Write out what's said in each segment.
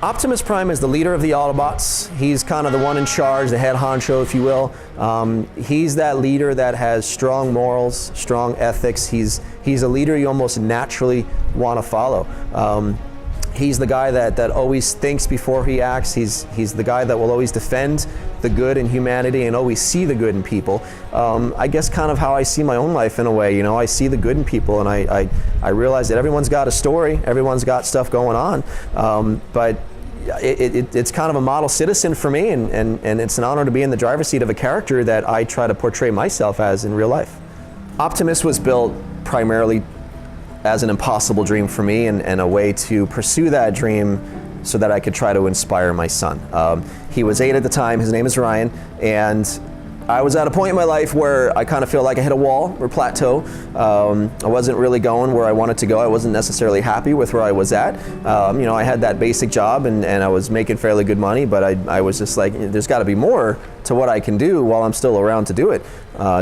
Optimus Prime is the leader of the Autobots. He's kind of the one in charge, the head honcho, if you will. He's that leader that has strong morals, strong ethics. He's a leader you almost naturally want to follow. He's the guy that always thinks before he acts. He's the guy that will always defend the good in humanity and always see the good in people. I guess kind of how I see my own life in a way. You know, I see the good in people, and I realize that everyone's got a story, everyone's got stuff going on, but it's kind of a model citizen for me, and it's an honor to be in the driver's seat of a character that I try to portray myself as in real life. Optimus was built primarily as an impossible dream for me, and a way to pursue that dream so that I could try to inspire my son. He was 8 at the time, his name is Ryan, and I was at a point in my life where I kind of feel like I hit a wall or plateau. I wasn't really going where I wanted to go. I wasn't necessarily happy with where I was at. You know, I had that basic job and I was making fairly good money, but I was just like, there's got to be more to what I can do while I'm still around to do it.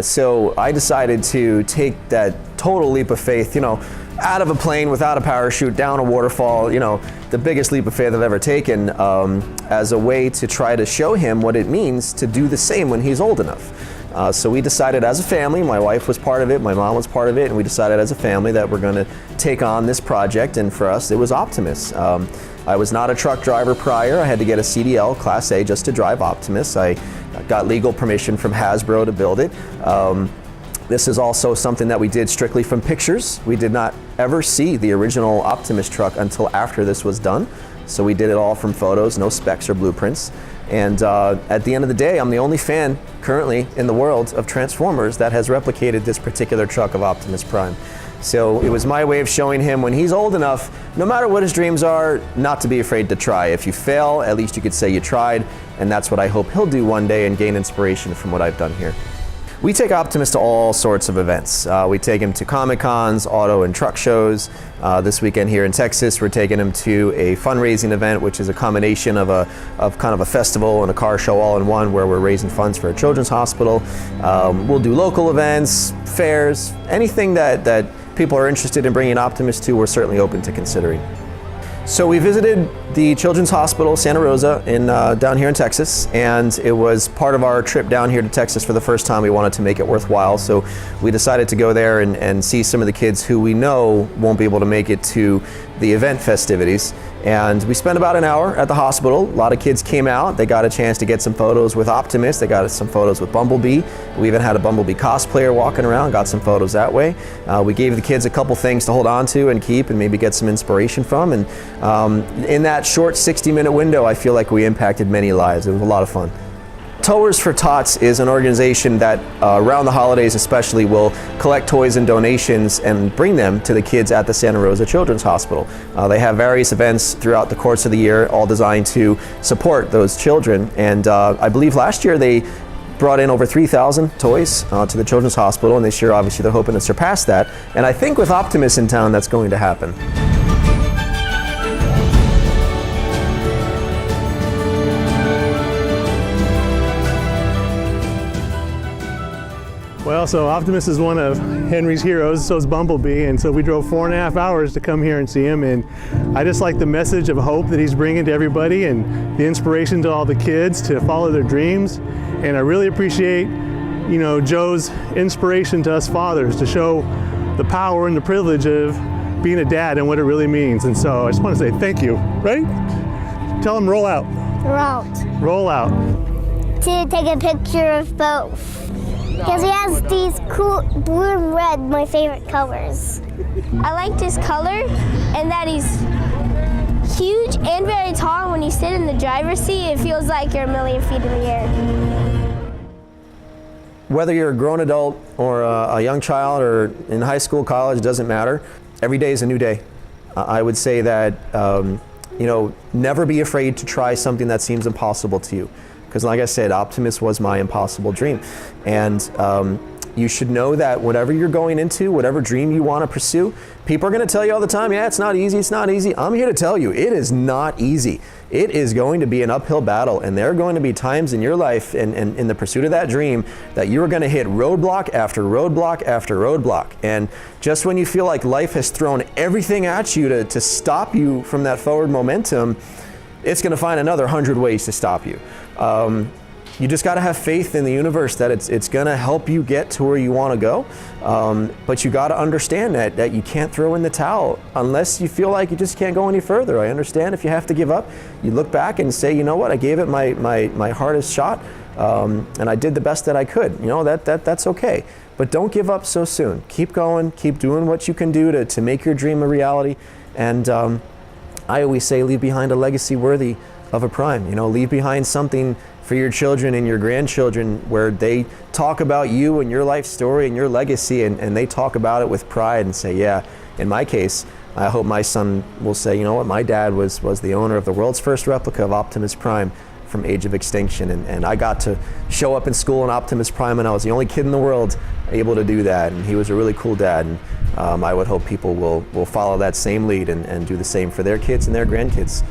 So I decided to take that total leap of faith, you know, out of a plane without a parachute, down a waterfall, you know, the biggest leap of faith I've ever taken, as a way to try to show him what it means to do the same when he's old enough. So we decided as a family, my wife was part of it, my mom was part of it, and we decided as a family that we're going to take on this project, and for us it was Optimus. I was not a truck driver prior. I had to get a CDL Class A just to drive Optimus. I got legal permission from Hasbro to build it. This is also something that we did strictly from pictures. We did not ever see the original Optimus truck until after this was done. So we did it all from photos, no specs or blueprints. And at the end of the day, I'm the only fan currently in the world of Transformers that has replicated this particular truck of Optimus Prime. So it was my way of showing him when he's old enough, no matter what his dreams are, not to be afraid to try. If you fail, at least you could say you tried. And that's what I hope he'll do one day and gain inspiration from what I've done here. We take Optimus to all sorts of events. We take him to Comic-Cons, auto and truck shows. This weekend here in Texas, we're taking him to a fundraising event, which is a combination of kind of a festival and a car show all in one, where we're raising funds for a children's hospital. We'll do local events, fairs, anything that people are interested in bringing Optimus to, we're certainly open to considering. So we visited the Children's Hospital, Santa Rosa, down here in Texas, and it was part of our trip down here to Texas for the first time. We wanted to make it worthwhile, so we decided to go there and see some of the kids who we know won't be able to make it to the event festivities. And we spent about an hour at the hospital. A lot of kids came out. They got a chance to get some photos with Optimus. They got some photos with Bumblebee. We even had a Bumblebee cosplayer walking around, got some photos that way. We gave the kids a couple things to hold on to and keep and maybe get some inspiration from. And in that short 60-minute window, I feel like we impacted many lives. It was a lot of fun. Towers for Tots is an organization that around the holidays especially will collect toys and donations and bring them to the kids at the Santa Rosa Children's Hospital. They have various events throughout the course of the year, all designed to support those children. And I believe last year they brought in over 3,000 toys to the Children's Hospital, and this year obviously they're hoping to surpass that. And I think with Optimus in town, that's going to happen. Well, so Optimus is one of Henry's heroes, so is Bumblebee, and so we drove 4.5 hours to come here and see him, and I just like the message of hope that he's bringing to everybody and the inspiration to all the kids to follow their dreams. And I really appreciate, you know, Joe's inspiration to us fathers to show the power and the privilege of being a dad and what it really means. And so I just want to say thank you, right? Tell him roll out. Roll out. Roll out. To take a picture of both. Because he has these cool blue and red, my favorite colors. I liked his color and that he's huge and very tall. When you sit in the driver's seat, it feels like you're 1,000,000 feet in the air. Whether you're a grown adult or a young child or in high school, college, it doesn't matter. Every day is a new day. I would say that, you know, never be afraid to try something that seems impossible to you. Because like I said, Optimus was my impossible dream. And you should know that whatever you're going into, whatever dream you want to pursue, people are going to tell you all the time, yeah, it's not easy, it's not easy. I'm here to tell you, it is not easy. It is going to be an uphill battle, and there are going to be times in your life and in the pursuit of that dream that you are going to hit roadblock after roadblock after roadblock. And just when you feel like life has thrown everything at you to stop you from that forward momentum, it's going to find another 100 ways to stop you. You just got to have faith in the universe that it's going to help you get to where you want to go. But you got to understand that you can't throw in the towel unless you feel like you just can't go any further. I understand if you have to give up, you look back and say, you know what, I gave it my hardest shot, and I did the best that I could. You know, that's okay. But don't give up so soon. Keep going, keep doing what you can do to make your dream a reality. And I always say, leave behind a legacy worthy of a prime. You know, leave behind something for your children and your grandchildren where they talk about you and your life story and your legacy, and they talk about it with pride and say, yeah, in my case, I hope my son will say, you know what, my dad was the owner of the world's first replica of Optimus Prime from Age of Extinction, and I got to show up in school in Optimus Prime, and I was the only kid in the world able to do that, and he was a really cool dad, and I would hope people will follow that same lead and do the same for their kids and their grandkids